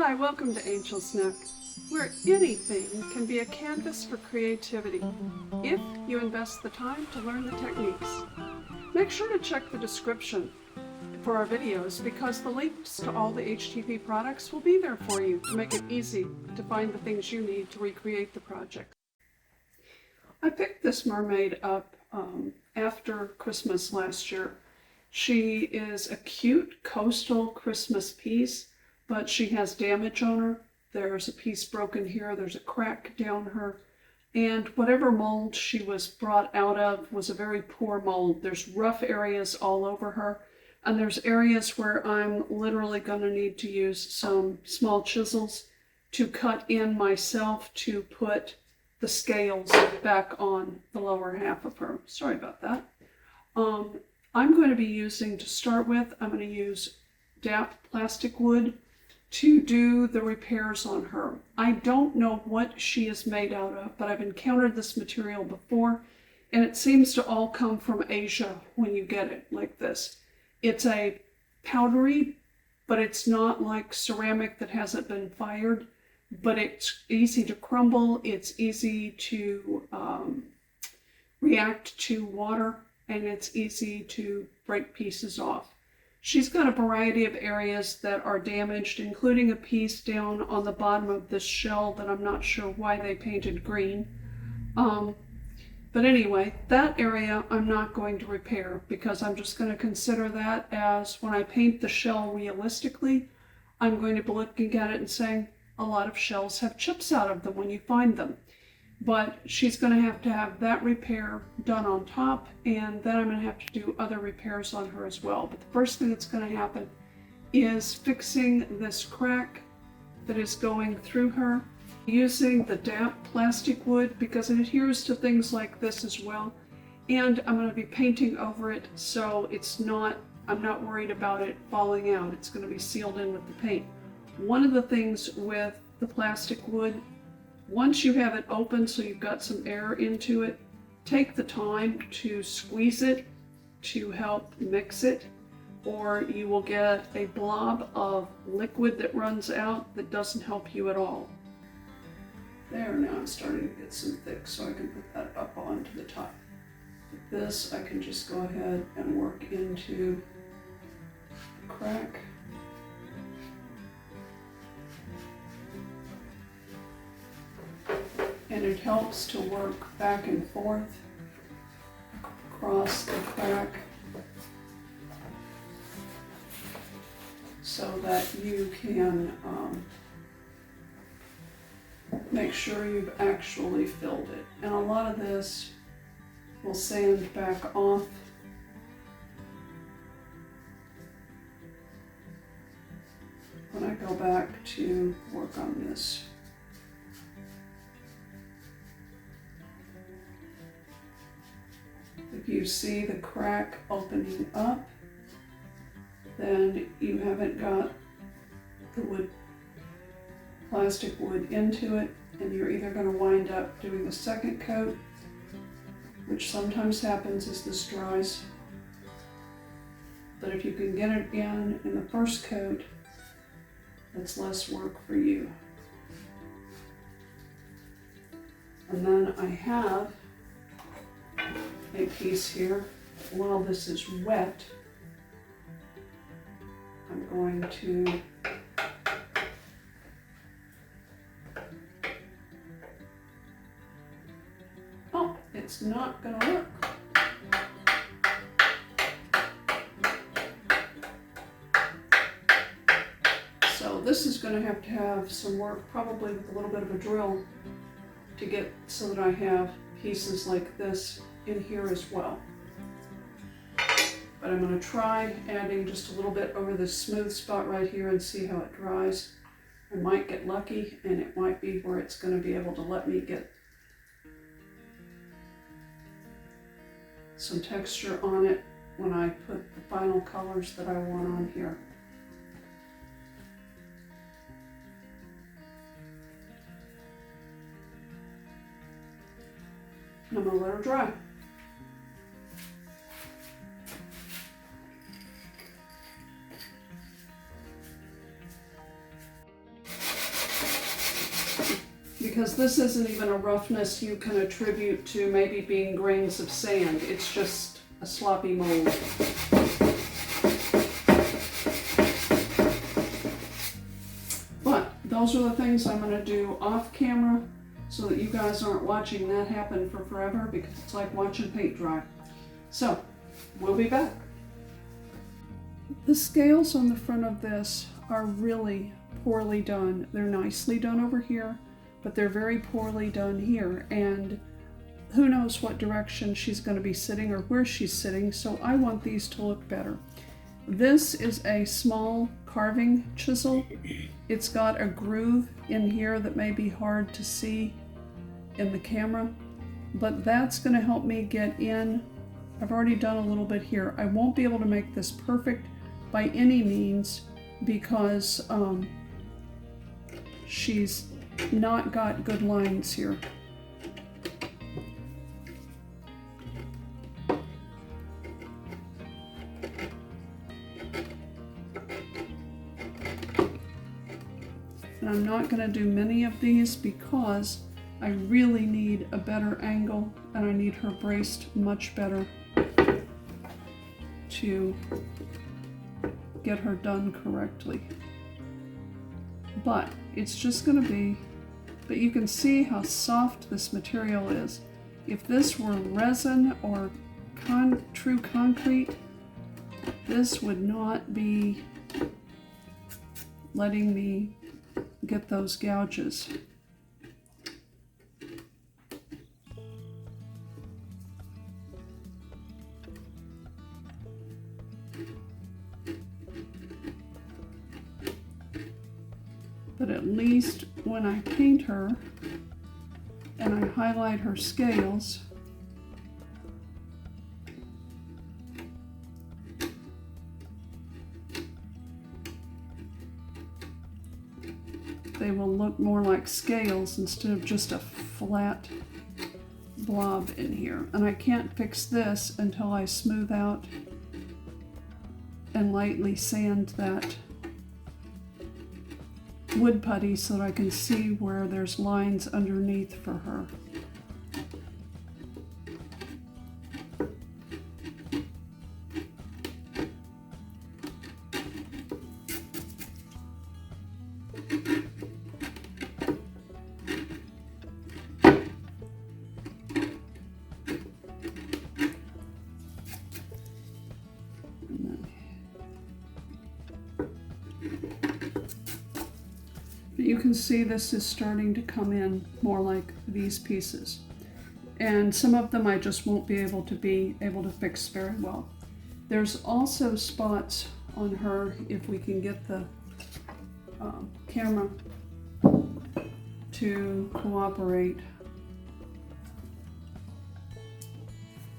Hi, welcome to Angel's Nook, where anything can be a canvas for creativity if you invest the time to learn the techniques. Make sure to check the description for our videos because the links to all the HTP products will be there for you to make it easy to find the things you need to recreate the project. I picked this mermaid up after Christmas last year. She is a cute coastal Christmas piece, but she has damage on her. There's a piece broken here, there's a crack down her, and whatever mold she was brought out of was a very poor mold. There's rough areas all over her, and there's areas where I'm literally going to need to use some small chisels to cut in myself to put the scales back on the lower half of her. Sorry about that. I'm going to be using, to start with, I'm going to use damp plastic wood to do the repairs on her. I don't know what she is made out of, but I've encountered this material before, and it seems to all come from Asia when you get it like this. It's a powdery, but it's not like ceramic that hasn't been fired, but it's easy to crumble, it's easy to react to water, and it's easy to break pieces off. She's got a variety of areas that are damaged, including a piece down on the bottom of this shell that I'm not sure why they painted green. But anyway, that area I'm not going to repair because I'm just going to consider that as when I paint the shell realistically, I'm going to be looking at it and saying a lot of shells have chips out of them when you find them. But she's going to have that repair done on top, and then I'm going to have to do other repairs on her as well. But the first thing that's going to happen is fixing this crack that is going through her, using the damp plastic wood because it adheres to things like this as well. And I'm going to be painting over it, so I'm not worried about it falling out. It's going to be sealed in with the paint. One of the things with the plastic wood, once you have it open so you've got some air into it, take the time to squeeze it to help mix it, or you will get a blob of liquid that runs out that doesn't help you at all. There, now I'm starting to get some thick, so I can put that up onto the top. With this, I can just go ahead and work into the crack. And it helps to work back and forth across the crack so that you can make sure you've actually filled it. And a lot of this will sand back off. When I go back to work on this. If you see the crack opening up, then you haven't got the plastic wood into it, and you're either going to wind up doing a second coat, which sometimes happens as this dries. But if you can get it in the first coat, that's less work for you. And then I have a piece here. While this is wet, I'm going to it's not going to work. So this is going to have some work, probably with a little bit of a drill, to get so that I have pieces like this in here as well. But I'm going to try adding just a little bit over this smooth spot right here and see how it dries. I might get lucky, and it might be where it's going to be able to let me get some texture on it when I put the final colors that I want on here. And I'm going to let her dry. Because this isn't even a roughness you can attribute to maybe being grains of sand. It's just a sloppy mold. But those are the things I'm going to do off camera so that you guys aren't watching that happen for forever, because it's like watching paint dry. So, we'll be back. The scales on the front of this are really poorly done. They're nicely done over here, but they're very poorly done here, and who knows what direction she's going to be sitting or where she's sitting, so I want these to look better. This is a small carving chisel. It's got a groove in here that may be hard to see in the camera, but that's going to help me get in. I've already done a little bit here. I won't be able to make this perfect by any means because she's not got good lines here. And I'm not going to do many of these because I really need a better angle, and I need her braced much better to get her done correctly. But it's just going to be, but you can see how soft this material is. If this were resin or true concrete, this would not be letting me get those gouges. But at least when I paint her and I highlight her scales, they will look more like scales instead of just a flat blob in here. And I can't fix this until I smooth out and lightly sand that wood putty so that I can see where there's lines underneath for her. You can see this is starting to come in more like these pieces, and some of them I just won't be able to fix very well. There's also spots on her, if we can get the camera to cooperate.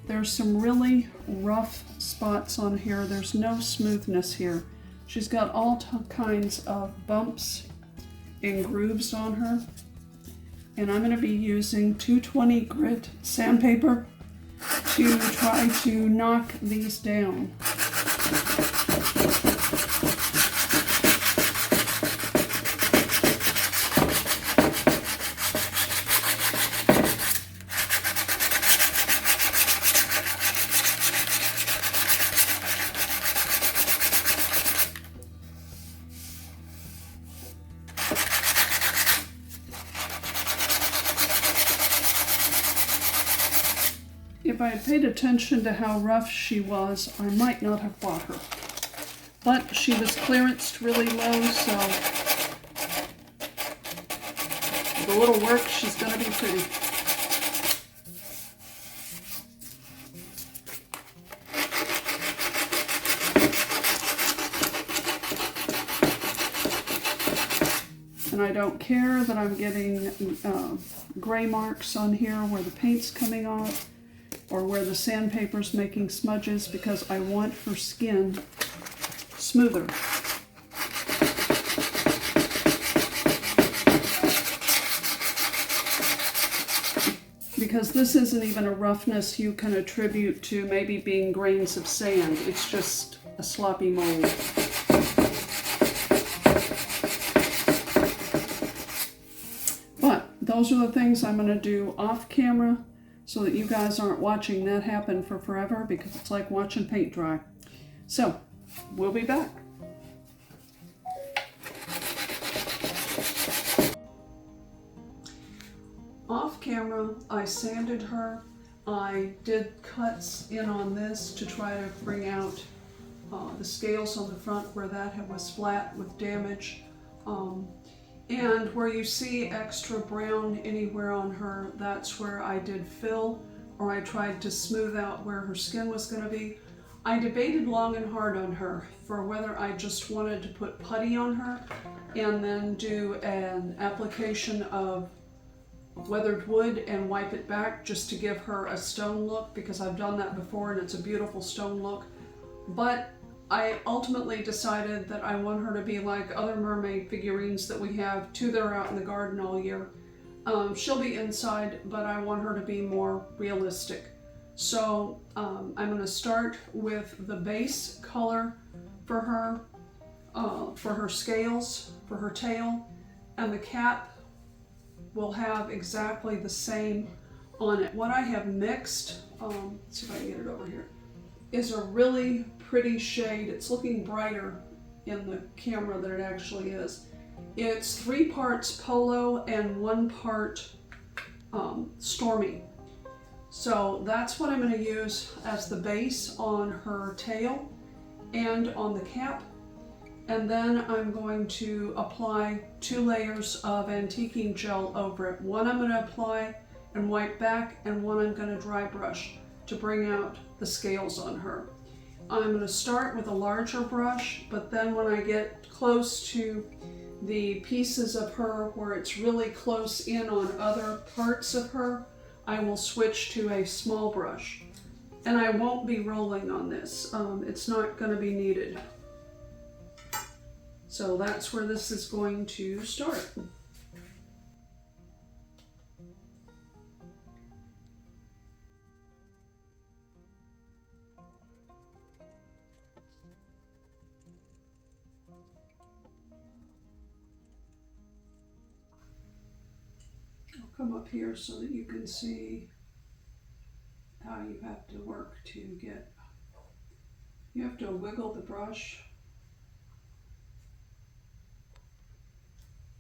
There's some really rough spots on here. There's no smoothness here. She's got all kinds of bumps and grooves on her, and I'm going to be using 220 grit sandpaper to try to knock these down. If I had paid attention to how rough she was, I might not have bought her. But she was clearanced really low, so with a little work, she's going to be pretty. And I don't care that I'm getting gray marks on here where the paint's coming off, or where the sandpaper's making smudges, because I want her skin smoother. Because this isn't even a roughness you can attribute to maybe being grains of sand. It's just a sloppy mold. But those are the things I'm going to do off camera so that you guys aren't watching that happen for forever, because it's like watching paint dry. So, we'll be back. Off camera, I sanded her. I did cuts in on this to try to bring out the scales on the front where that was flat with damage. And where you see extra brown anywhere on her, that's where I did fill, or I tried to smooth out where her skin was going to be. I debated long and hard on her for whether I just wanted to put putty on her and then do an application of weathered wood and wipe it back just to give her a stone look, because I've done that before and it's a beautiful stone look. But I ultimately decided that I want her to be like other mermaid figurines that we have, two that are out in the garden all year. She'll be inside, but I want her to be more realistic. So I'm going to start with the base color for her scales, for her tail, and the cap will have exactly the same on it. What I have mixed, let's see if I can get it over here, is a really pretty shade. It's looking brighter in the camera than it actually is. It's 3 parts Polo and 1 part Stormy. So that's what I'm going to use as the base on her tail and on the cap. And then I'm going to apply 2 layers of antiquing gel over it. One I'm going to apply and wipe back, and one I'm going to dry brush to bring out the scales on her. I'm going to start with a larger brush, but then when I get close to the pieces of her where it's really close in on other parts of her, I will switch to a small brush. And I won't be rolling on this. It's not going to be needed. So that's where this is going to start. I'll come up here so that you can see how you have to work to get, you have to wiggle the brush.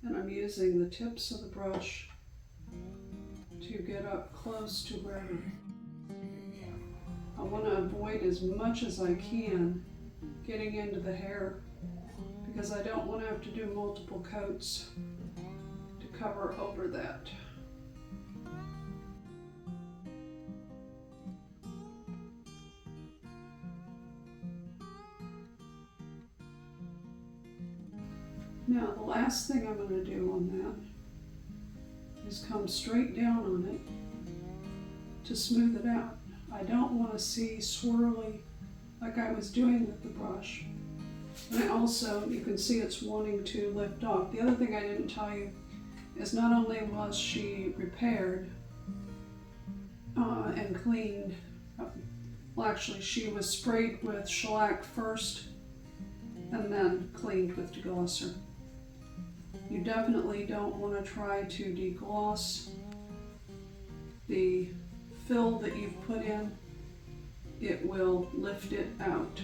And I'm using the tips of the brush to get up close to where I want to avoid as much as I can getting into the hair, because I don't want to have to do multiple coats to cover over that. Now, the last thing I'm going to do on that is come straight down on it to smooth it out. I don't want to see swirly like I was doing with the brush. And I also, you can see it's wanting to lift off. The other thing I didn't tell you is not only was she repaired and cleaned, well actually she was sprayed with shellac first and then cleaned with deglosser. You definitely don't want to try to degloss the fill that you've put in. It will lift it out.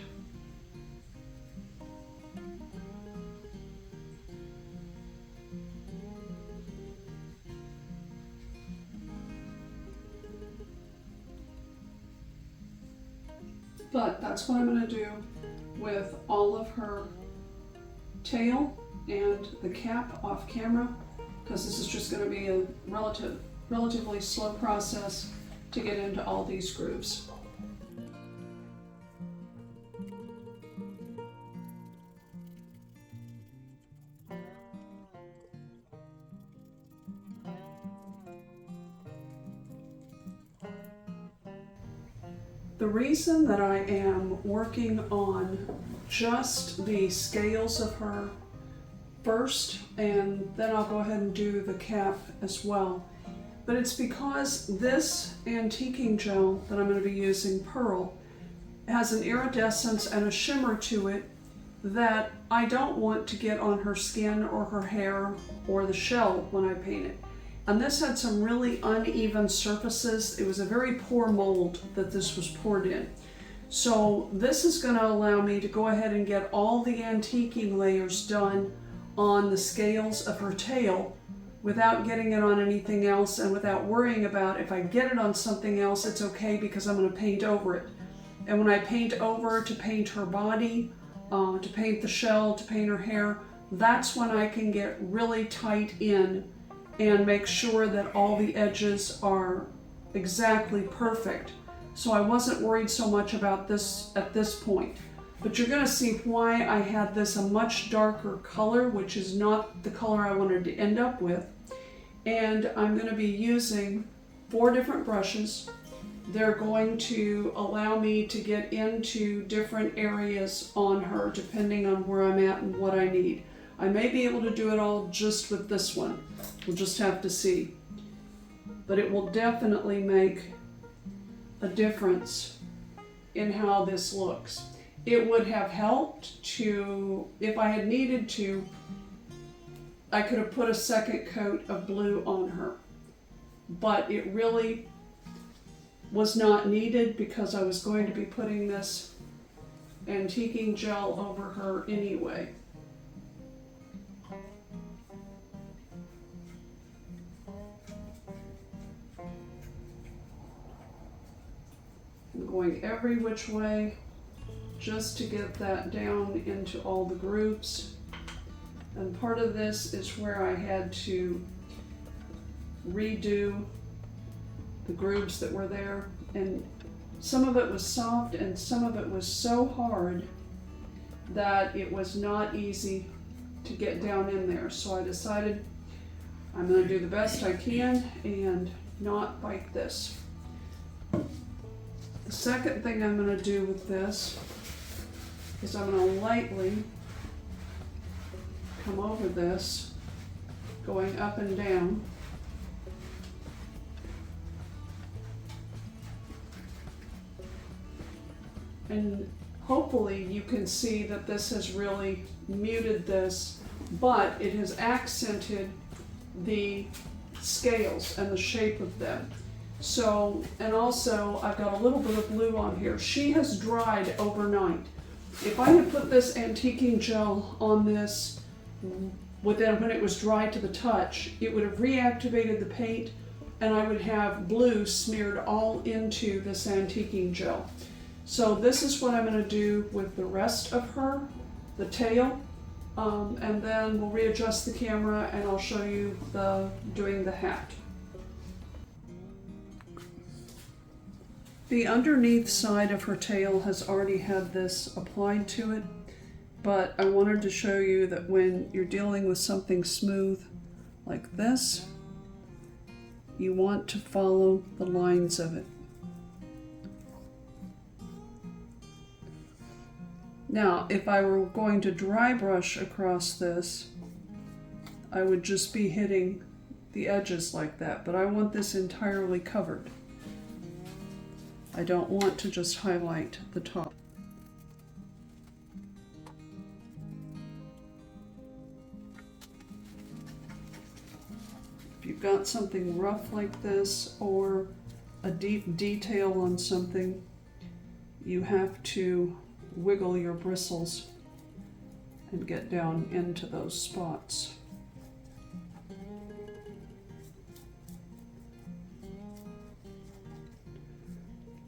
But that's what I'm going to do with all of her tail and the cap off camera, because this is just going to be a relatively slow process to get into all these grooves. The reason that I am working on just the scales of her first, and then I'll go ahead and do the cap as well, but it's because this antiquing gel that I'm going to be using, Pearl, has an iridescence and a shimmer to it that I don't want to get on her skin or her hair or the shell when I paint it. And this had some really uneven surfaces. It was a very poor mold that this was poured in. So this is going to allow me to go ahead and get all the antiquing layers done on the scales of her tail without getting it on anything else, and without worrying about if I get it on something else, it's okay because I'm going to paint over it. And when I paint over to paint her body, to paint the shell, to paint her hair, that's when I can get really tight in and make sure that all the edges are exactly perfect. So I wasn't worried so much about this at this point. But you're going to see why I had this a much darker color, which is not the color I wanted to end up with. And I'm going to be using 4 different brushes. They're going to allow me to get into different areas on her depending on where I'm at and what I need. I may be able to do it all just with this one. We'll just have to see. But it will definitely make a difference in how this looks. It would have helped to, if I had needed to, I could have put a second coat of blue on her. But it really was not needed because I was going to be putting this antiquing gel over her anyway. I'm going every which way just to get that down into all the grooves. And part of this is where I had to redo the grooves that were there, and some of it was soft and some of it was so hard that it was not easy to get down in there. So I decided I'm going to do the best I can and not bite this. The second thing I'm going to do with this is I'm going to lightly come over this, going up and down. And hopefully you can see that this has really muted this, but it has accented the scales and the shape of them. So, and also I've got a little bit of blue on here. She has dried overnight. If I had put this antiquing gel on this when it was dry to the touch, it would have reactivated the paint and I would have blue smeared all into this antiquing gel. So this is what I'm going to do with the rest of her, the tail, and then we'll readjust the camera and I'll show you doing the hat. The underneath side of her tail has already had this applied to it, but I wanted to show you that when you're dealing with something smooth like this, you want to follow the lines of it. Now, if I were going to dry brush across this, I would just be hitting the edges like that, but I want this entirely covered. I don't want to just highlight the top. If you've got something rough like this or a deep detail on something, you have to wiggle your bristles and get down into those spots.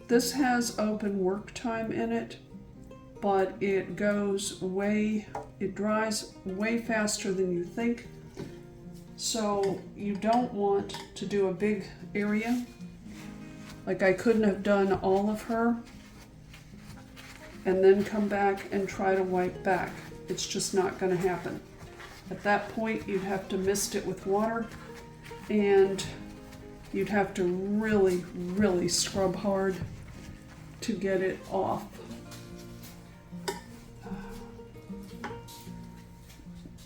This has open work time in it, but it dries way faster than you think. So you don't want to do a big area. Like I couldn't have done all of her and then come back and try to wipe back. It's just not going to happen. At that point, you'd have to mist it with water and you'd have to really, really scrub hard to get it off.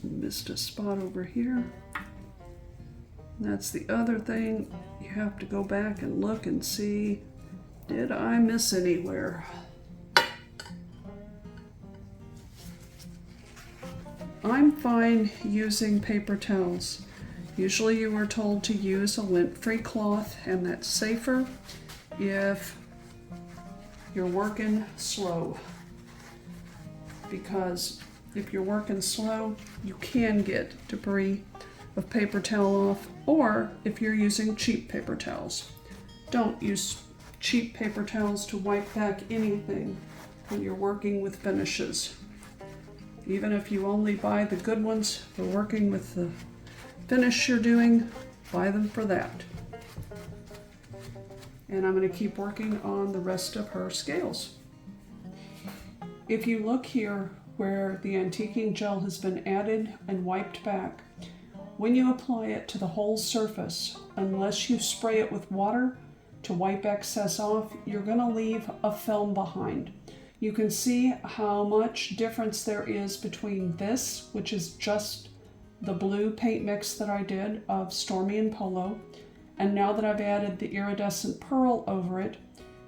Missed a spot over here. That's the other thing. You have to go back and look and see, did I miss anywhere? I'm fine using paper towels. Usually you are told to use a lint-free cloth, and that's safer if you're working slow. Because if you're working slow, you can get debris of paper towel off, or if you're using cheap paper towels. Don't use cheap paper towels to wipe back anything when you're working with finishes. Even if you only buy the good ones for working with the finish you're doing, buy them for that. And I'm going to keep working on the rest of her scales. If you look here where the antiquing gel has been added and wiped back, when you apply it to the whole surface, unless you spray it with water to wipe excess off, you're going to leave a film behind. You can see how much difference there is between this, which is just the blue paint mix that I did of Stormy and Polo, and now that I've added the iridescent pearl over it,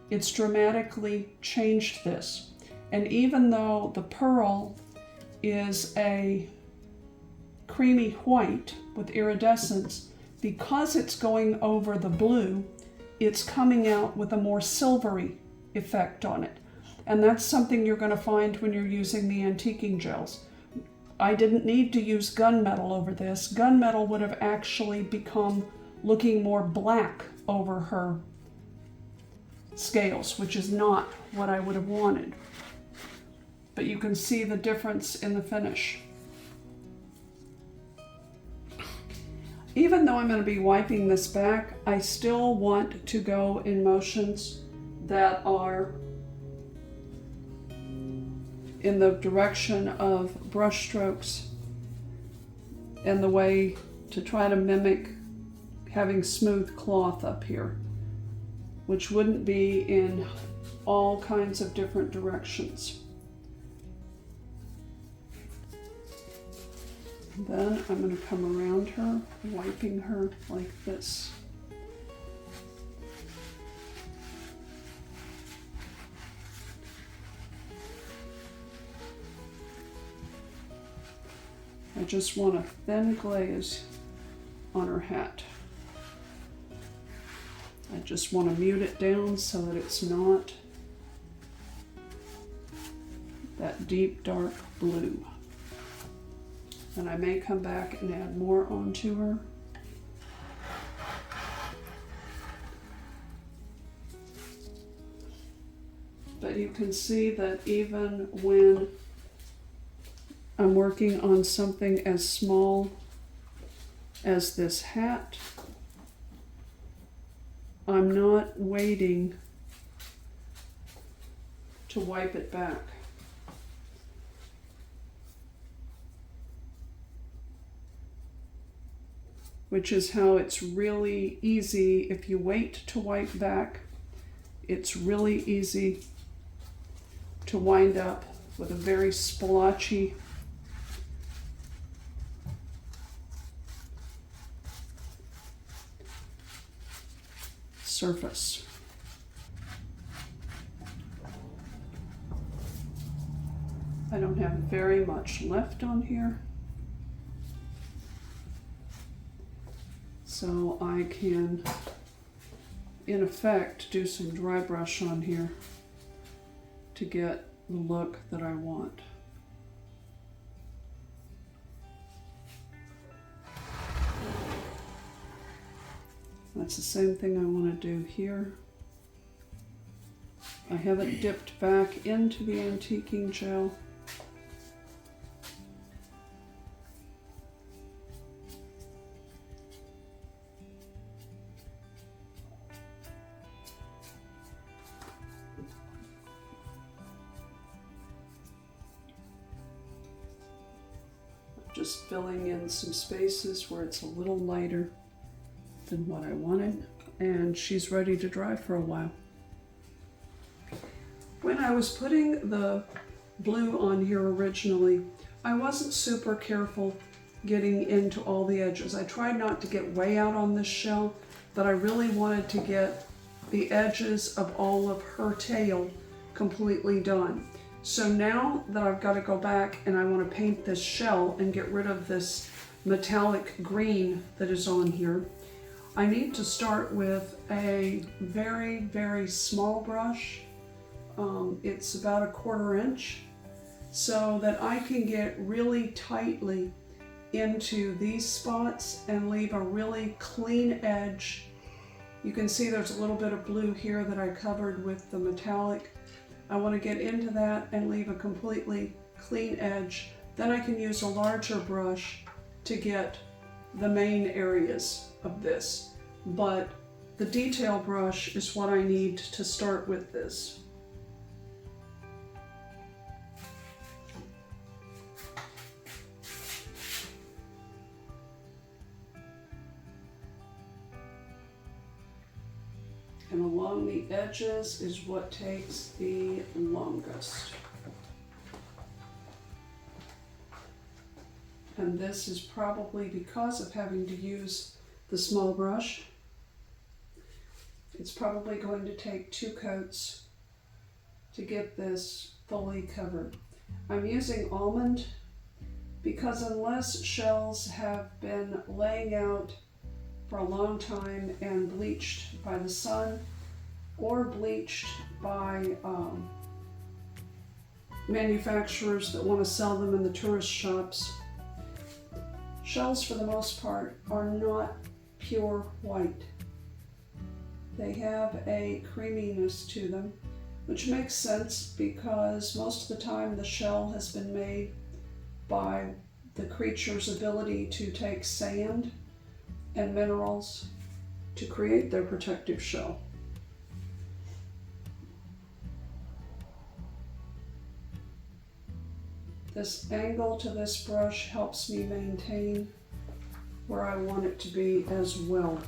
it's dramatically changed this. And even though the pearl is a creamy white with iridescence, because it's going over the blue, it's coming out with a more silvery effect on it. And that's something you're going to find when you're using the antiquing gels. I didn't need to use gunmetal over this. Gunmetal would have actually become looking more black over her scales, which is not what I would have wanted. But you can see the difference in the finish. Even though I'm going to be wiping this back, I still want to go in motions that are in the direction of brush strokes and the way to try to mimic having smooth cloth up here, which wouldn't be in all kinds of different directions. Then I'm going to come around her, wiping her like this. I just want a thin glaze on her hat. I just want to mute it down so that it's not that deep dark blue. And I may come back and add more onto her. But you can see that even when I'm working on something as small as this hat, I'm not waiting to wipe it back. Which is how it's really easy, if you wait to wipe back, it's really easy to wind up with a very splotchy surface. I don't have very much left on here, so I can, in effect, do some dry brush on here to get the look that I want. That's the same thing I want to do here. I haven't dipped back into the antiquing gel. Just filling in some spaces where it's a little lighter than what I wanted, and she's ready to dry for a while. When I was putting the blue on here originally, I wasn't super careful getting into all the edges. I tried not to get way out on this shell, but I really wanted to get the edges of all of her tail completely done. So now that I've got to go back and I want to paint this shell and get rid of this metallic green that is on here. I need to start with a very, very small brush. It's about a 1/4 inch, so that I can get really tightly into these spots and leave a really clean edge. You can see there's a little bit of blue here that I covered with the metallic. I want to get into that and leave a completely clean edge. Then I can use a larger brush to get the main areas of this. But the detail brush is what I need to start with this. And along the edges is what takes the longest. And this is probably because of having to use the small brush. It's probably going to take 2 coats to get this fully covered. I'm using Almond because unless shells have been laying out for a long time and bleached by the sun or bleached by manufacturers that want to sell them in the tourist shops, shells for the most part are not pure white. They have a creaminess to them, which makes sense because most of the time the shell has been made by the creature's ability to take sand and minerals to create their protective shell. This angle to this brush helps me maintain where I want it to be as well.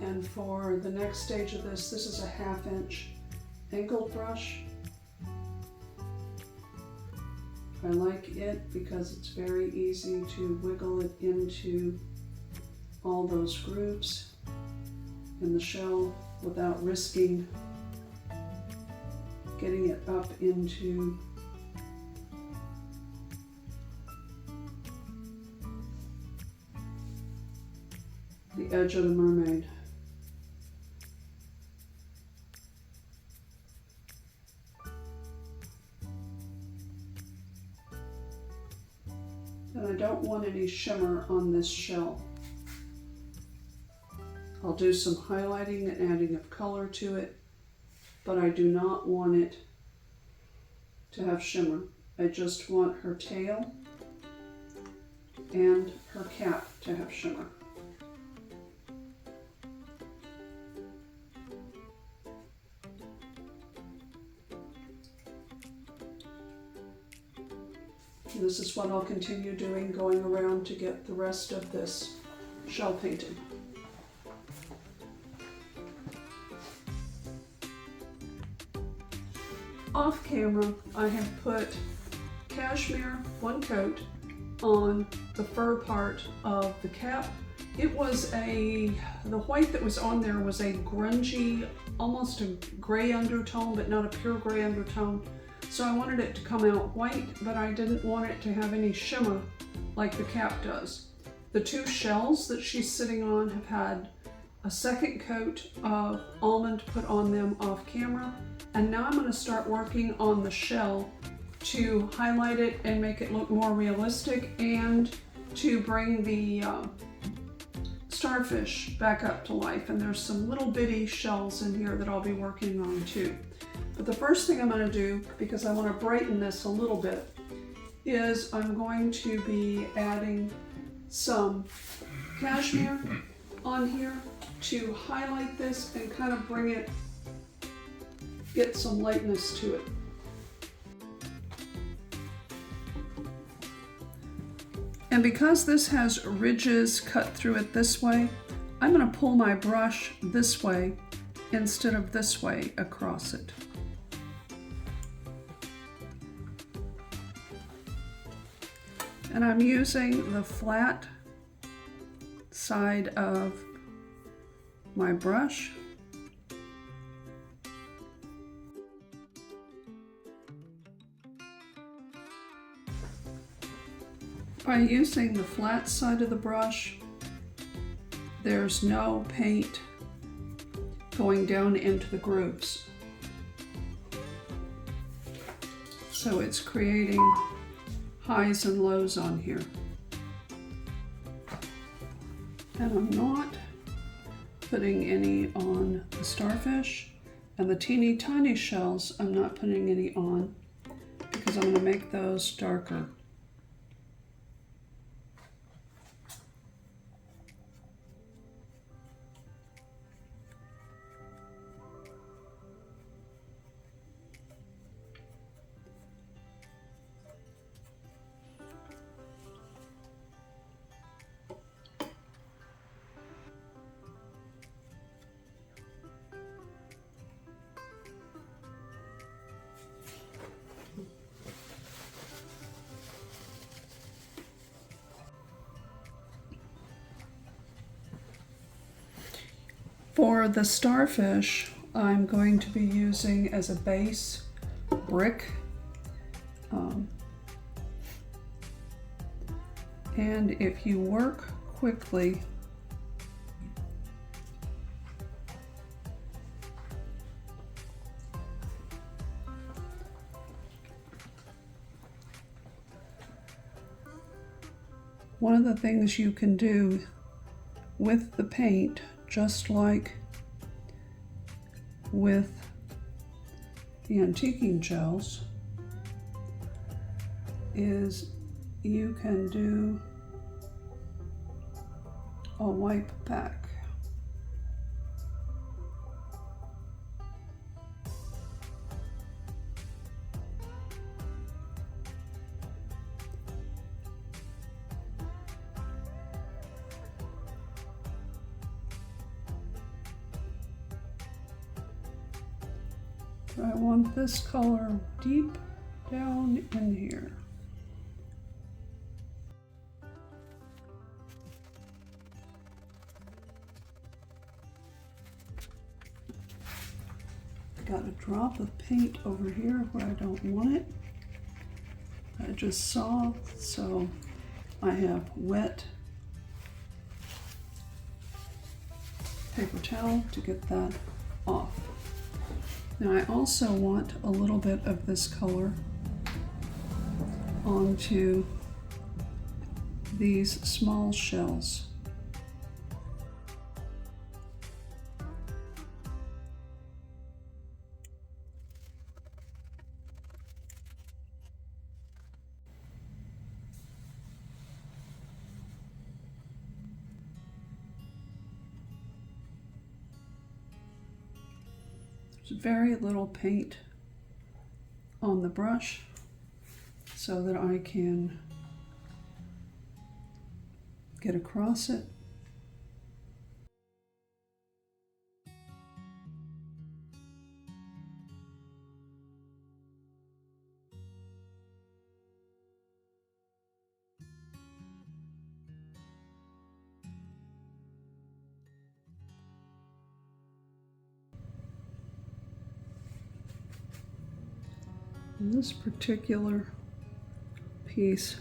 And for the next stage of this is a 1/2 inch angled brush. I like it because it's very easy to wiggle it into all those grooves in the shell without risking getting it up into the edge of the mermaid. And I don't want any shimmer on this shell. I'll do some highlighting and adding of color to it, but I do not want it to have shimmer. I just want her tail and her cap to have shimmer. This is what I'll continue doing, going around to get the rest of this shell painted. Off camera, I have put cashmere 1 coat on the fur part of the cap. It was the white that was on there was a grungy, almost a gray undertone, but not a pure gray undertone. So I wanted it to come out white, but I didn't want it to have any shimmer like the cap does. The 2 shells that she's sitting on have had a second coat of almond put on them off camera. And now I'm going to start working on the shell to highlight it and make it look more realistic, and to bring the starfish back up to life. And there's some little bitty shells in here that I'll be working on too. But the first thing I'm going to do, because I want to brighten this a little bit, is I'm going to be adding some cashmere on here to highlight this and kind of bring it, get some lightness to it. And because this has ridges cut through it this way, I'm going to pull my brush this way instead of this way across it. And I'm using the flat side of my brush. By using the flat side of the brush, there's no paint going down into the grooves. So it's creating highs and lows on here. And I'm not putting any on the starfish, and the teeny tiny shells I'm not putting any on because I'm going to make those darker. For the starfish, I'm going to be using as a base brick. And if you work quickly, one of the things you can do with the paint, just like with the antiquing gels, is you can do a wipe back. I want this color deep down in here. Got a drop of paint over here where I don't want it. I just saw, so I have wet paper towel to get that off. Now I also want a little bit of this color onto these small shells. There's very little paint on the brush so that I can get across it. In this particular piece,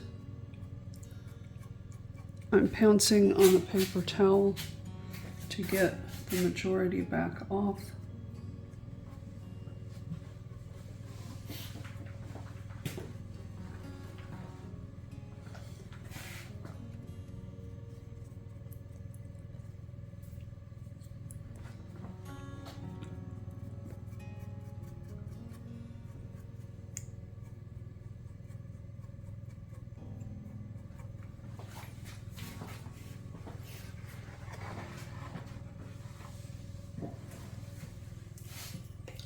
I'm pouncing on a paper towel to get the majority back off.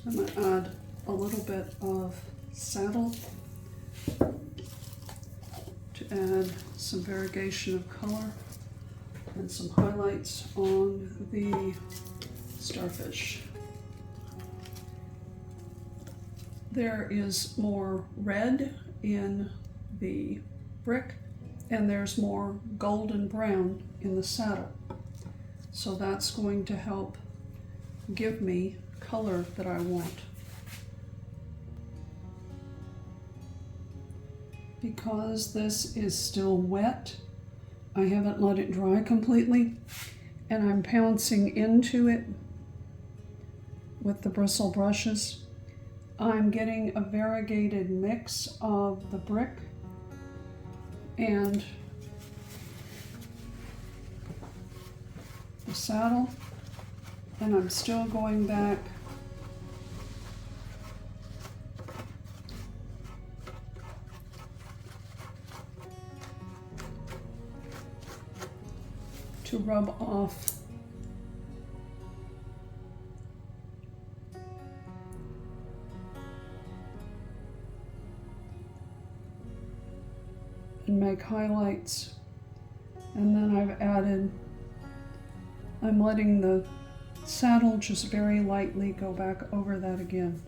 I'm going to add a little bit of saddle to add some variegation of color and some highlights on the starfish. There is more red in the brick and there's more golden brown in the saddle. So that's going to help give me color that I want. Because this is still wet, I haven't let it dry completely, and I'm pouncing into it with the bristle brushes. I'm getting a variegated mix of the brick and the saddle, and I'm still going back to rub off and make highlights. And then I'm letting the saddle just very lightly go back over that again.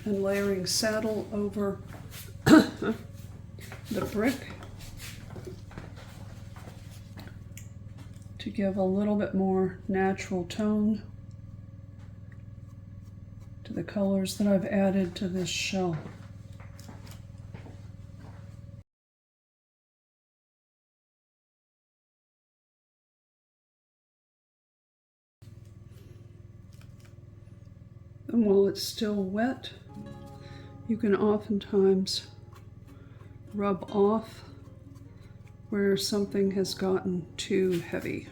And layering saddle over the brick to give a little bit more natural tone to the colors that I've added to this shell. And while it's still wet, you can oftentimes rub off where something has gotten too heavy.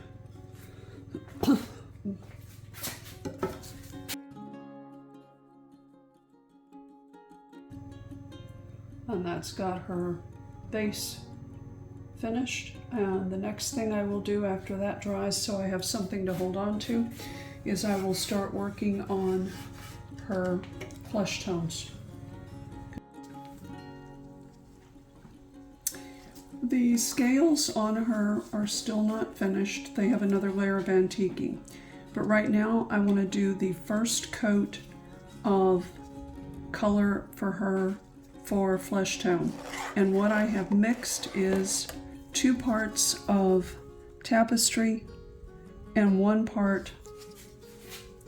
And that's got her base finished. And the next thing I will do after that dries, so I have something to hold on to, is I will start working on her flesh tones. The scales on her are still not finished. They have another layer of antiquing. But right now I want to do the first coat of color for her for flesh tone. And what I have mixed is 2 parts of tapestry and 1 part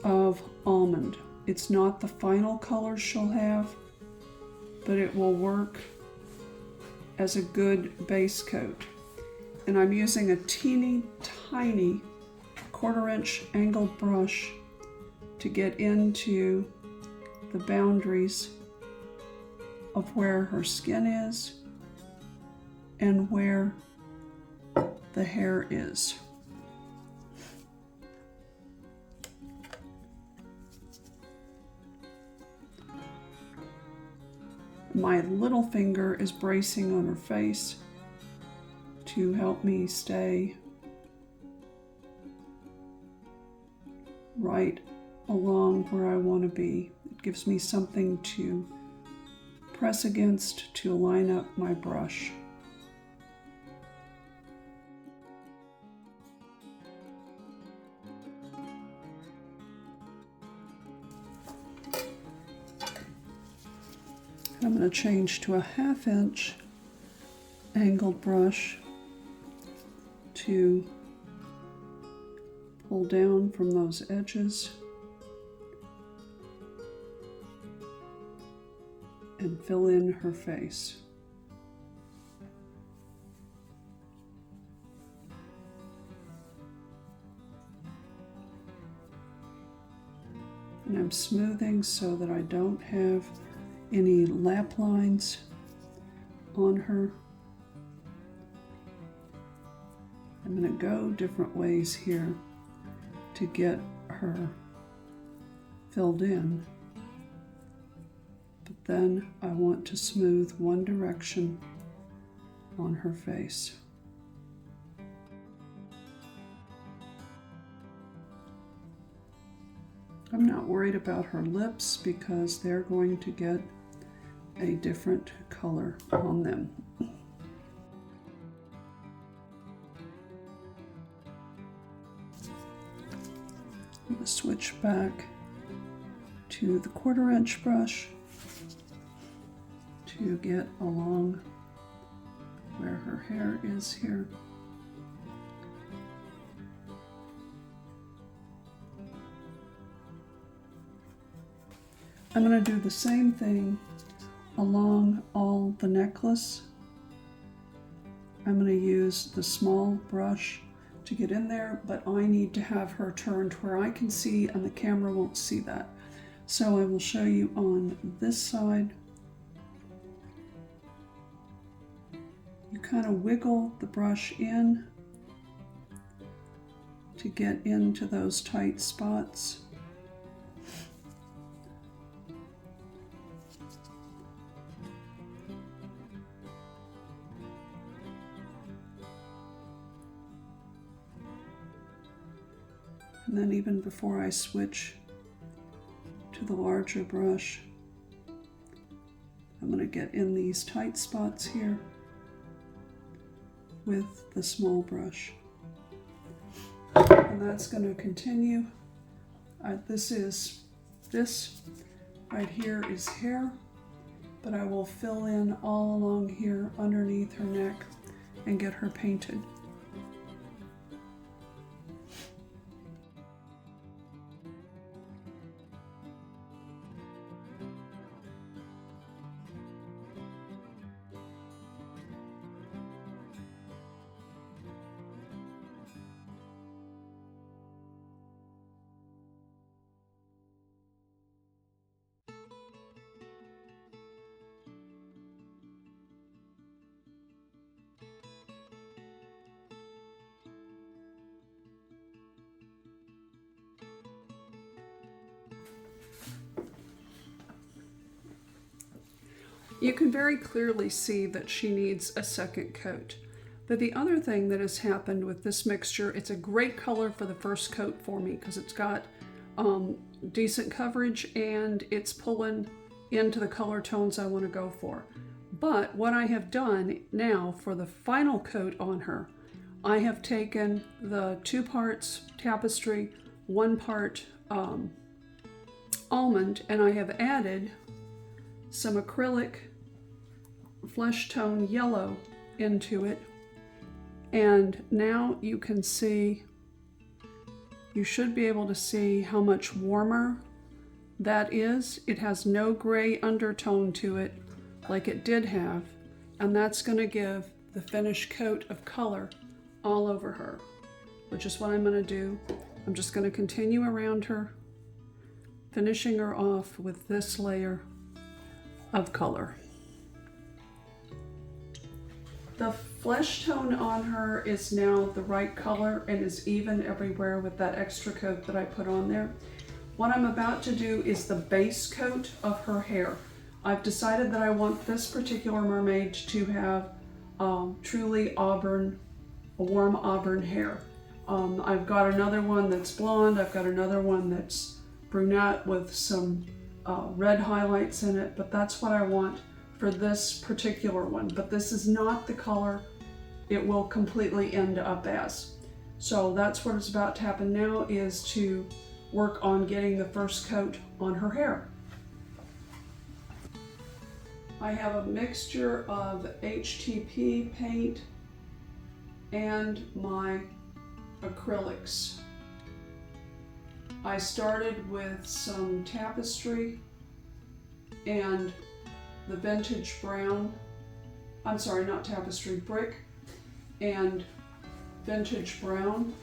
of almond. It's not the final color she'll have, but it will work as a good base coat. And I'm using a teeny tiny 1/4 inch angled brush to get into the boundaries of where her skin is and where the hair is. My little finger is bracing on her face to help me stay right along where I want to be. It gives me something to press against to line up my brush. I'm going to change to a 1/2 inch angled brush to pull down from those edges and fill in her face. And I'm smoothing so that I don't have any lap lines on her. I'm going to go different ways here to get her filled in, but then I want to smooth one direction on her face. I'm not worried about her lips because they're going to get a different color on them. I'm going to switch back to the 1/4 inch brush to get along where her hair is here. I'm going to do the same thing along all the necklace. I'm going to use the small brush to get in there, but I need to have her turned where I can see and the camera won't see that. So I will show you on this side. You kind of wiggle the brush in to get into those tight spots. And then even before I switch to the larger brush, I'm going to get in these tight spots here with the small brush. And that's going to continue. This right here is hair, but I will fill in all along here underneath her neck and get her painted. You can very clearly see that she needs a second coat. But the other thing that has happened with this mixture, it's a great color for the first coat for me because it's got decent coverage and it's pulling into the color tones I want to go for. But what I have done now for the final coat on her, I have taken the 2 parts tapestry, 1 part almond, and I have added some acrylic flesh tone yellow into it. And now you can see, you should be able to see how much warmer that is. It has no gray undertone to it like it did have, and that's going to give the finished coat of color all over her, which is what I'm going to do. I'm just going to continue around her, finishing her off with this layer of color. The flesh tone on her is now the right color and is even everywhere with that extra coat that I put on there. What I'm about to do is the base coat of her hair. I've decided that I want this particular mermaid to have truly auburn, warm auburn hair. I've got another one that's blonde. I've got another one that's brunette with some red highlights in it, but that's what I want for this particular one. But this is not the color it will completely end up as. So that's what is about to happen now, is to work on getting the first coat on her hair. I have a mixture of HTP paint and my acrylics. I started with some tapestry and the vintage brown, I'm sorry, not tapestry, brick and vintage brown.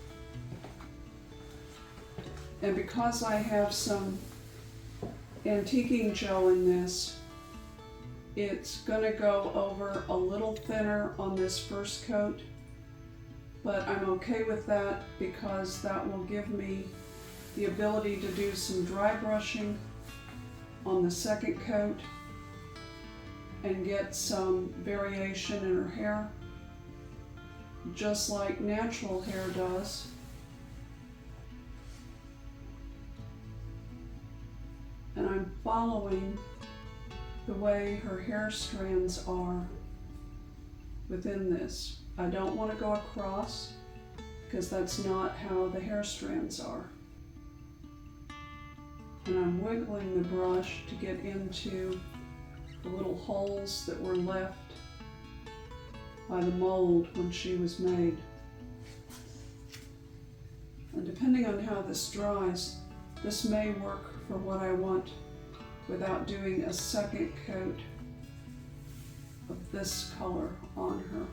And because I have some antiquing gel in this, it's gonna go over a little thinner on this first coat, but I'm okay with that because that will give me the ability to do some dry brushing on the second coat and get some variation in her hair, just like natural hair does. And I'm following the way her hair strands are within this. I don't want to go across because that's not how the hair strands are. And I'm wiggling the brush to get into the little holes that were left by the mold when she was made. And depending on how this dries, this may work for what I want without doing a second coat of this color on her.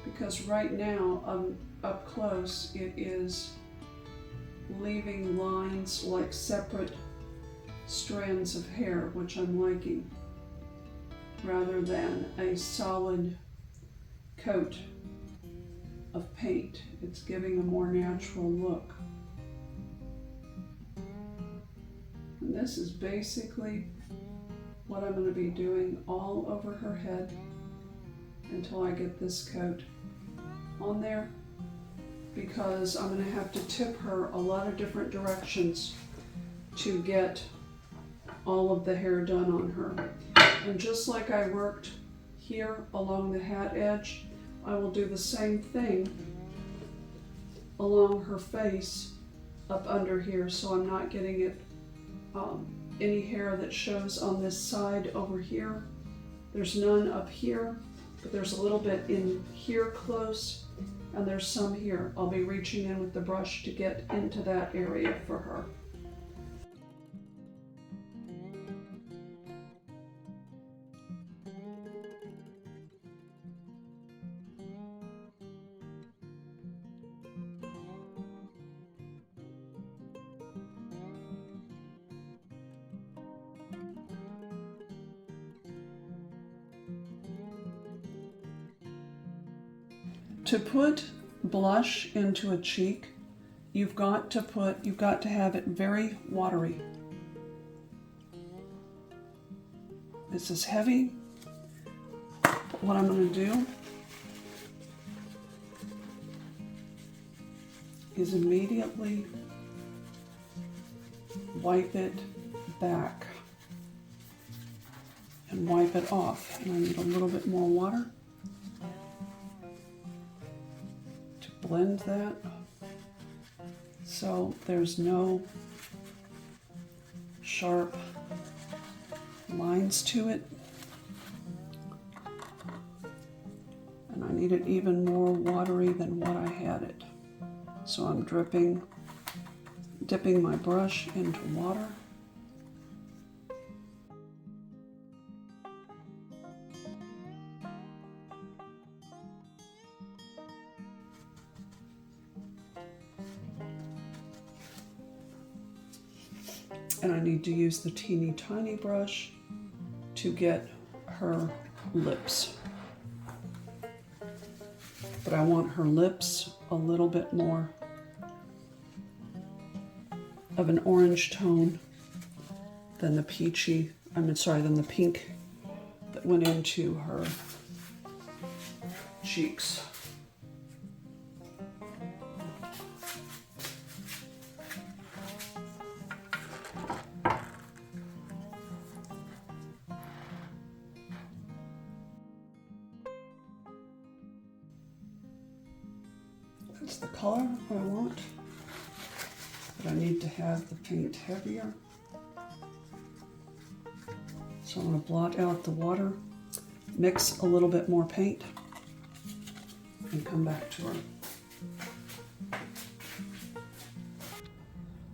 Because right now, up close, it is leaving lines like separate strands of hair, which I'm liking, rather than a solid coat of paint. It's giving a more natural look. And this is basically what I'm going to be doing all over her head until I get this coat on there, because I'm going to have to tip her a lot of different directions to get all of the hair done on her. And just like I worked here along the hat edge, I will do the same thing along her face up under here, so I'm not getting it any hair that shows on this side over here. There's none up here, but there's a little bit in here close, and there's some here. I'll be reaching in with the brush to get into that area for her. To put blush into a cheek, you've got to have it very watery. This is heavy. But what I'm going to do is immediately wipe it back and wipe it off. And I need a little bit more water to blend that so there's no sharp lines to it. And I need it even more watery than what I had it. So I'm dipping my brush into water. And I need to use the teeny tiny brush to get her lips. But I want her lips a little bit more of an orange tone than the than the pink that went into her cheeks. That's the color I want, but I need to have the paint heavier. So I'm going to blot out the water, mix a little bit more paint, and come back to her.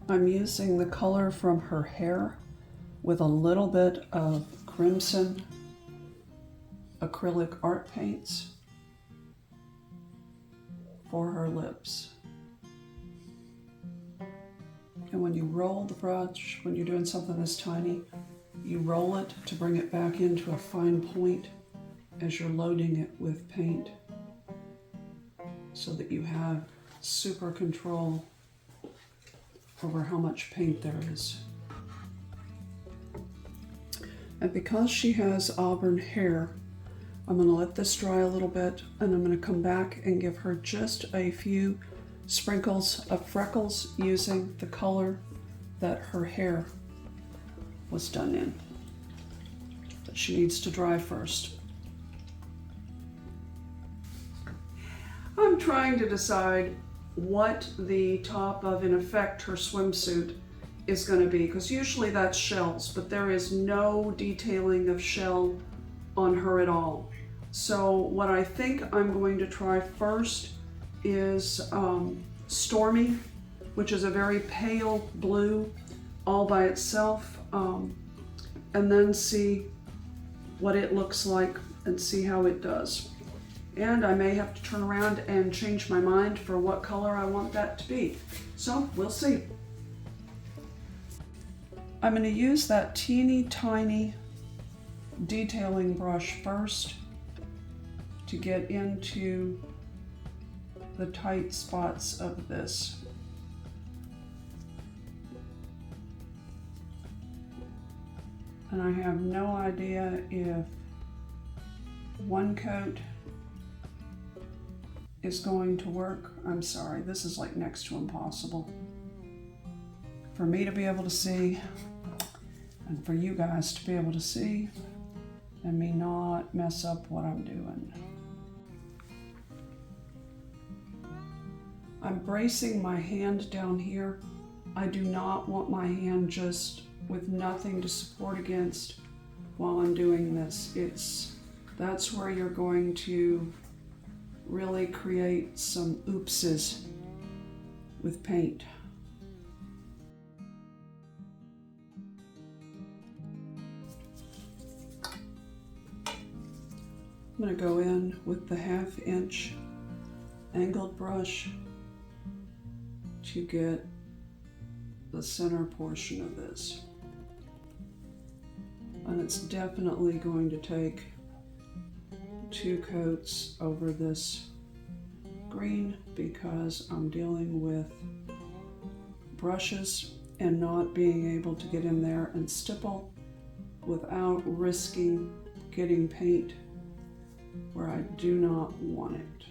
I'm using the color from her hair with a little bit of crimson acrylic art paints for her lips. And when you roll the brush, when you're doing something this tiny, you roll it to bring it back into a fine point as you're loading it with paint so that you have super control over how much paint there is. And because she has auburn hair, I'm going to let this dry a little bit, and I'm going to come back and give her just a few sprinkles of freckles using the color that her hair was done in. But she needs to dry first. I'm trying to decide what the top of, in effect, her swimsuit is going to be, because usually that's shells, but there is no detailing of shell on her at all. So what I think I'm going to try first is Stormy, which is a very pale blue all by itself, and then see what it looks like and see how it does. And I may have to turn around and change my mind for what color I want that to be. So we'll see. I'm going to use that teeny tiny detailing brush first to get into the tight spots of this. And I have no idea if one coat is going to work. I'm sorry, this is like next to impossible for me to be able to see and for you guys to be able to see and me not mess up what I'm doing. I'm bracing my hand down here. I do not want my hand just with nothing to support against while I'm doing this. That's where you're going to really create some oopses with paint. I'm going to go in with the 1/2 inch angled brush to get the center portion of this. And it's definitely going to take 2 coats over this green because I'm dealing with brushes and not being able to get in there and stipple without risking getting paint where I do not want it.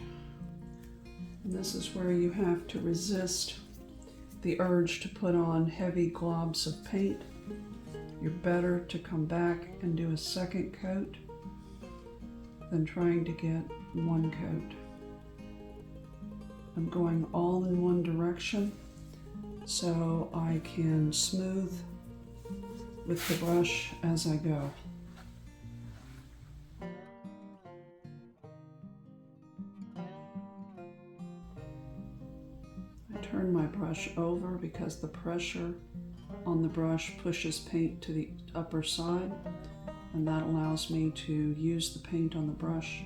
And this is where you have to resist the urge to put on heavy globs of paint. You're better to come back and do a second coat than trying to get one coat. I'm going all in one direction so I can smooth with the brush as I go. I turn my brush over because the pressure on the brush pushes paint to the upper side, and that allows me to use the paint on the brush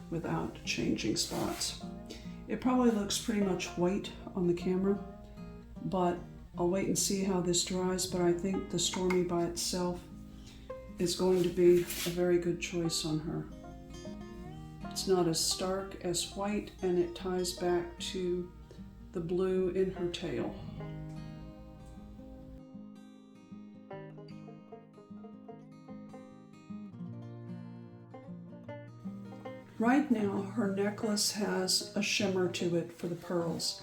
without changing spots. It probably looks pretty much white on the camera, but I'll wait and see how this dries, but I think the Stormy by itself is going to be a very good choice on her. It's not as stark as white, and it ties back to the blue in her tail. Right now, her necklace has a shimmer to it for the pearls,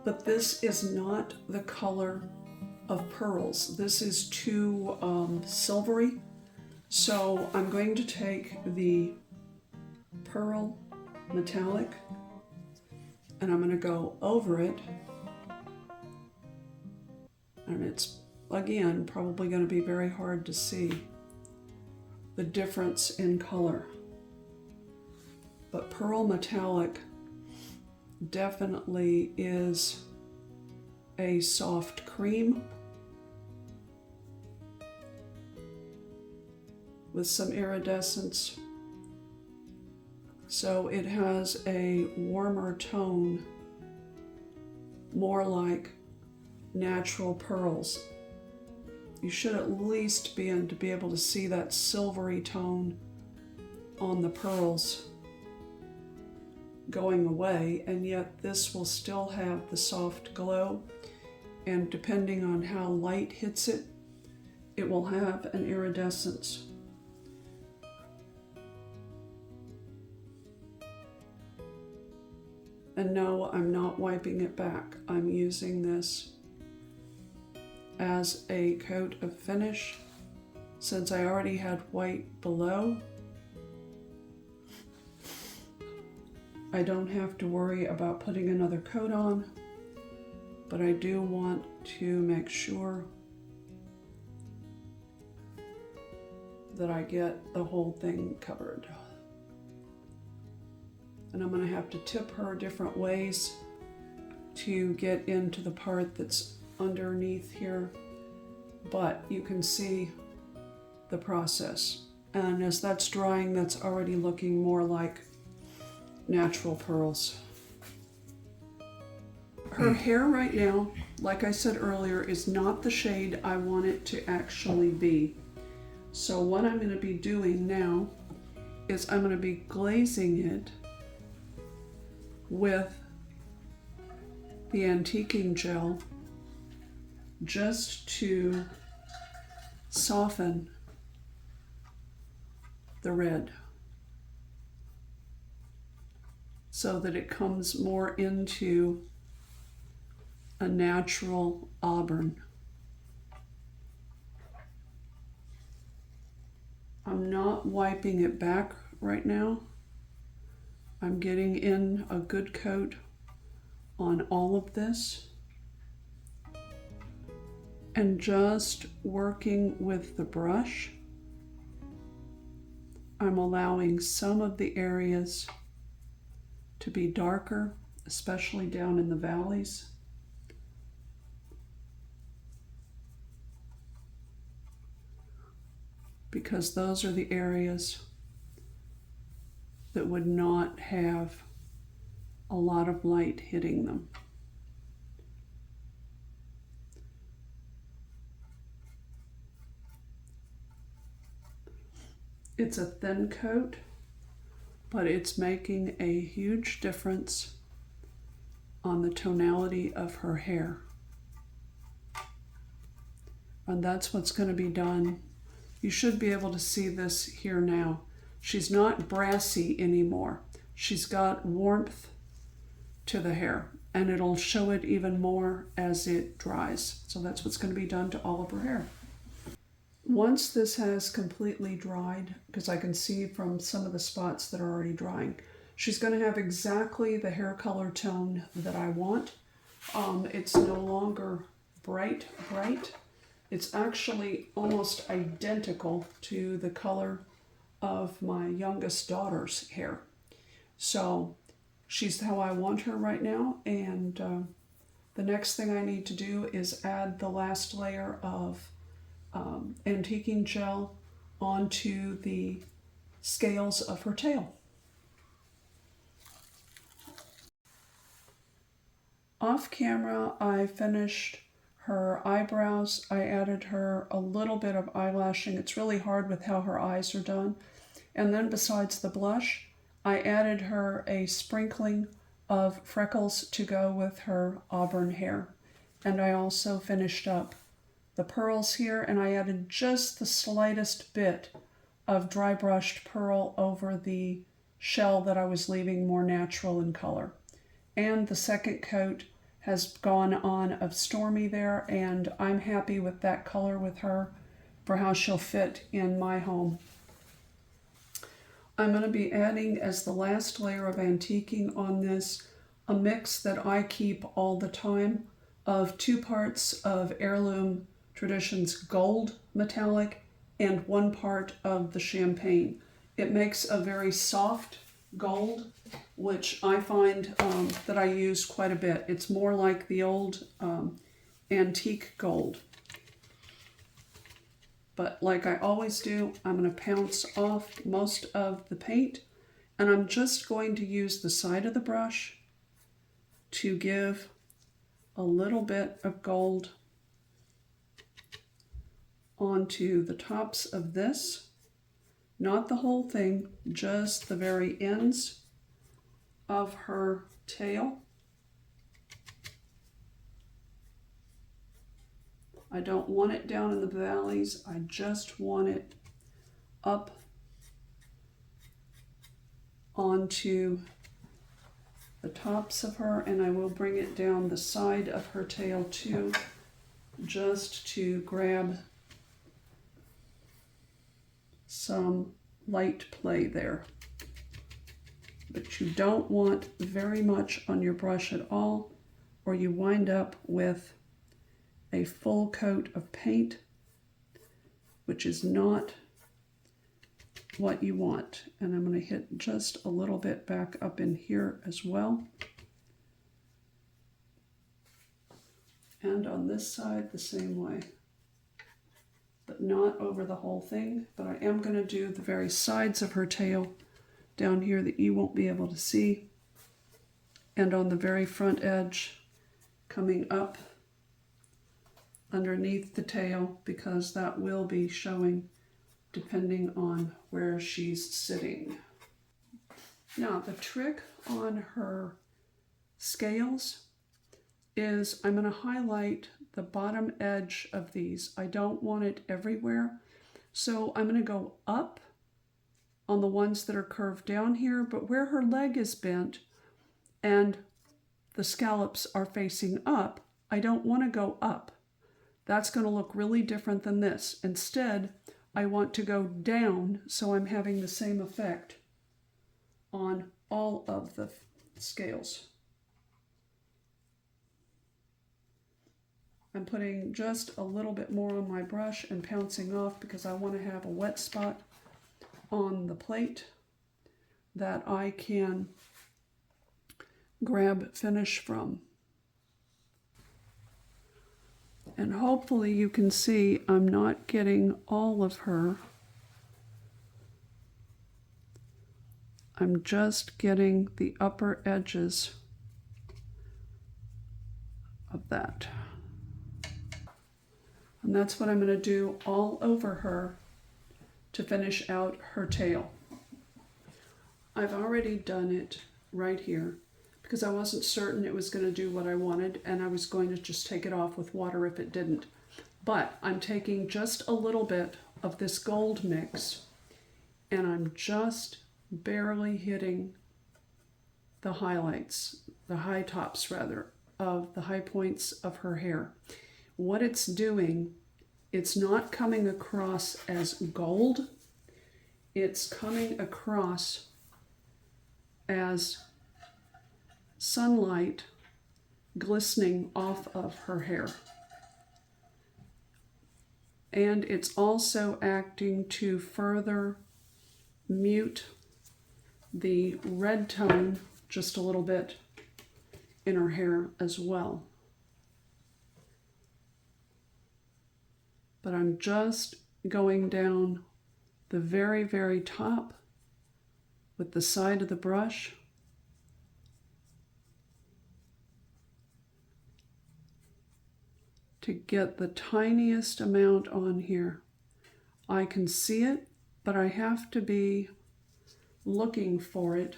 but this is not the color of pearls. This is too silvery. So I'm going to take the pearl metallic and I'm going to go over it. And it's, again, probably going to be very hard to see. the difference in color. But pearl metallic definitely is a soft cream with some iridescence. So it has a warmer tone, more like natural pearls. You should at least be able to see that silvery tone on the pearls going away, and yet this will still have the soft glow, and depending on how light hits it, it will have an iridescence. And no, I'm not wiping it back. I'm using this as a coat of finish. Since I already had white below, I don't have to worry about putting another coat on, but I do want to make sure that I get the whole thing covered. And I'm going to have to tip her different ways to get into the part that's underneath here, but you can see the process. And as that's drying, that's already looking more like natural pearls. Her hair right now, like I said earlier, is not the shade I want it to actually be. So what I'm going to be doing now is I'm going to be glazing it with the antiquing gel just to soften the red so that it comes more into a natural auburn. I'm not wiping it back right now. I'm getting in a good coat on all of this and just working with the brush. I'm allowing some of the areas to be darker, especially down in the valleys. Because those are the areas that would not have a lot of light hitting them. It's a thin coat, but it's making a huge difference on the tonality of her hair. And that's what's going to be done. You should be able to see this here now. She's not brassy anymore. She's got warmth to the hair, and it'll show it even more as it dries. So that's what's going to be done to all of her hair. Once this has completely dried, because I can see from some of the spots that are already drying, she's going to have exactly the hair color tone that I want. It's no longer bright. It's actually almost identical to the color of my youngest daughter's hair. So she's how I want her right now, and the next thing I need to do is add the last layer of antiquing gel onto the scales of her tail. Off camera, I finished her eyebrows. I added her a little bit of eyelashing. It's really hard with how her eyes are done. And then besides the blush, I added her a sprinkling of freckles to go with her auburn hair. And I also finished up the pearls here, and I added just the slightest bit of dry brushed pearl over the shell that I was leaving more natural in color. And the second coat has gone on of Stormy there, and I'm happy with that color with her for how she'll fit in my home. I'm going to be adding as the last layer of antiquing on this a mix that I keep all the time of 2 parts of Heirloom Traditions Gold Metallic and 1 part of the champagne. It makes a very soft gold, which I find that I use quite a bit. It's more like the old antique gold. But like I always do, I'm going to pounce off most of the paint, and I'm just going to use the side of the brush to give a little bit of gold onto the tops of this. Not the whole thing, just the very ends of her tail. I don't want it down in the valleys, I just want it up onto the tops of her, and I will bring it down the side of her tail too, just to grab some light play there. But you don't want very much on your brush at all, or you wind up with a full coat of paint, which is not what you want. And I'm going to hit just a little bit back up in here as well. And on this side the same way. But not over the whole thing, but I am going to do the very sides of her tail down here that you won't be able to see, and on the very front edge coming up underneath the tail, because that will be showing depending on where she's sitting. Now the trick on her scales is I'm going to highlight the bottom edge of these. I don't want it everywhere, so I'm going to go up on the ones that are curved down here, but where her leg is bent and the scallops are facing up, I don't want to go up. That's going to look really different than this. Instead, I want to go down, so I'm having the same effect on all of the scales. I'm putting just a little bit more on my brush and pouncing off because I want to have a wet spot on the plate that I can grab finish from. And hopefully you can see I'm not getting all of her. I'm just getting the upper edges of that. And that's what I'm going to do all over her to finish out her tail. I've already done it right here because I wasn't certain it was going to do what I wanted, and I was going to just take it off with water if it didn't. But I'm taking just a little bit of this gold mix, and I'm just barely hitting the highlights, the high tops rather, of the high points of her hair. What it's doing, it's not coming across as gold, it's coming across as sunlight glistening off of her hair. And it's also acting to further mute the red tone just a little bit in her hair as well. But I'm just going down the very, very top with the side of the brush. To get the tiniest amount on here. I can see it, but I have to be looking for it.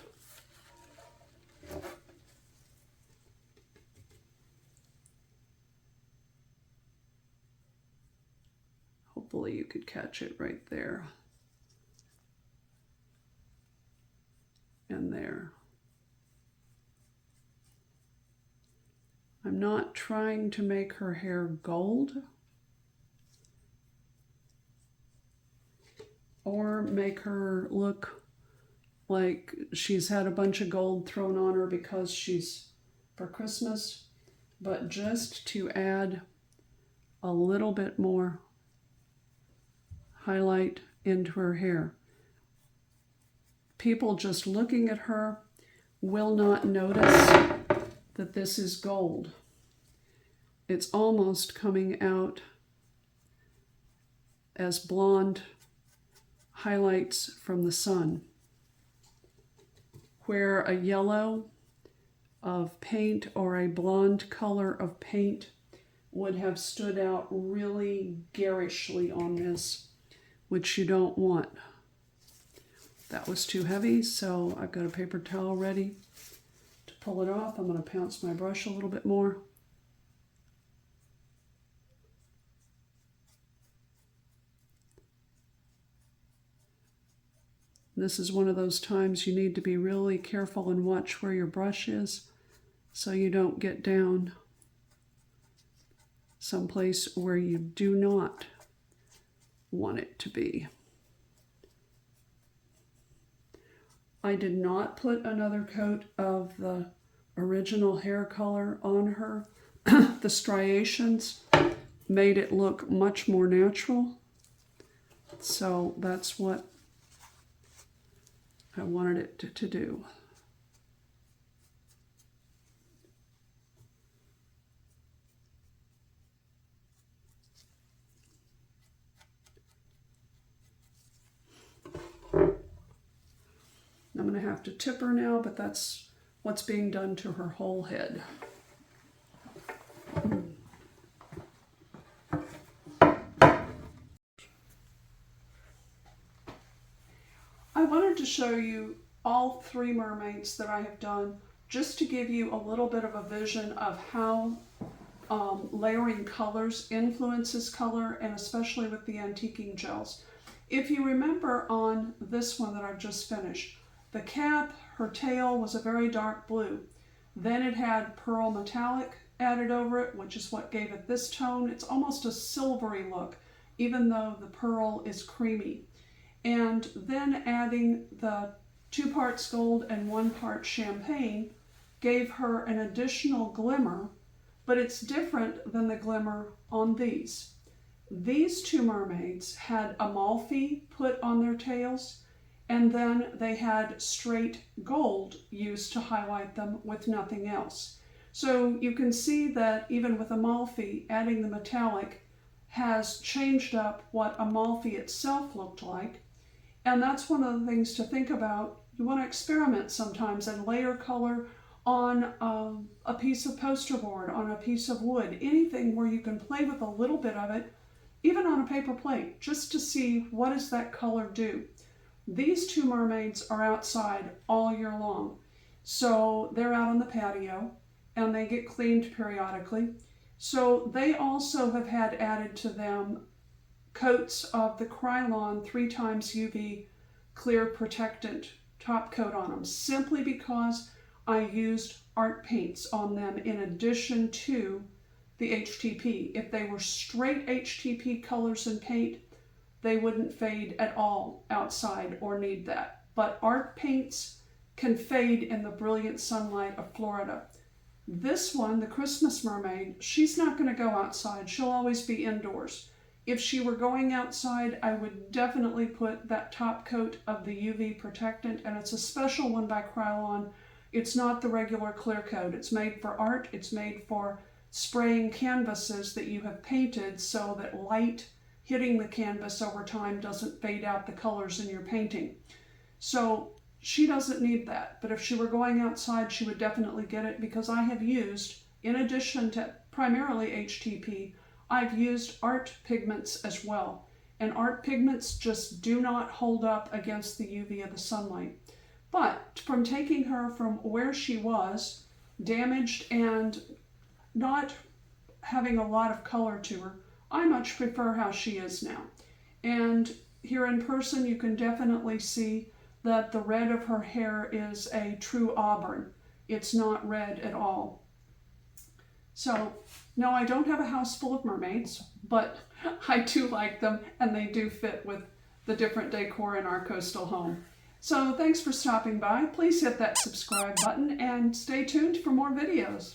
Hopefully you could catch it right there. And there. I'm not trying to make her hair gold or make her look like she's had a bunch of gold thrown on her because she's for Christmas, but just to add a little bit more highlight into her hair. People just looking at her will not notice that this is gold. It's almost coming out as blonde highlights from the sun, where a yellow of paint or a blonde color of paint would have stood out really garishly on this, which you don't want. That was too heavy, so I've got a paper towel ready to pull it off. I'm going to pounce my brush a little bit more. This is one of those times you need to be really careful and watch where your brush is so you don't get down someplace where you do not want it to be. I did not put another coat of the original hair color on her. The striations made it look much more natural. So that's what I wanted it to do. I'm going to have to tip her now, but that's what's being done to her whole head. I wanted to show you all three mermaids that I have done, just to give you a little bit of a vision of how layering colors influences color, and especially with the antiquing gels. If you remember on this one that I've just finished, the cap, her tail was a very dark blue. Then it had pearl metallic added over it, which is what gave it this tone. It's almost a silvery look, even though the pearl is creamy. And then adding the 2 parts gold and 1 part champagne gave her an additional glimmer, but it's different than the glimmer on these. These two mermaids had Amalfi put on their tails, and then they had straight gold used to highlight them with nothing else. So you can see that even with Amalfi, adding the metallic has changed up what Amalfi itself looked like. And that's one of the things to think about. You want to experiment sometimes and layer color on a piece of poster board, on a piece of wood, anything where you can play with a little bit of it, even on a paper plate, just to see what does that color do. These two mermaids are outside all year long. So they're out on the patio and they get cleaned periodically. So they also have had added to them coats of the Krylon 3x UV clear protectant top coat on them, simply because I used art paints on them in addition to the HTP. If they were straight HTP colors and paint, they wouldn't fade at all outside or need that. But art paints can fade in the brilliant sunlight of Florida. This one, the Christmas mermaid, she's not going to go outside. She'll always be indoors. If she were going outside, I would definitely put that top coat of the UV protectant, and it's a special one by Krylon. It's not the regular clear coat. It's made for art. It's made for spraying canvases that you have painted so that light hitting the canvas over time doesn't fade out the colors in your painting. So she doesn't need that, but if she were going outside, she would definitely get it, because I have used, in addition to primarily HTP, I've used art pigments as well. And art pigments just do not hold up against the UV of the sunlight. But from taking her from where she was, damaged and not having a lot of color to her, I much prefer how she is now. And here in person, you can definitely see that the red of her hair is a true auburn. It's not red at all. So, no, I don't have a house full of mermaids, but I do like them, and they do fit with the different decor in our coastal home. So thanks for stopping by. Please hit that subscribe button and stay tuned for more videos.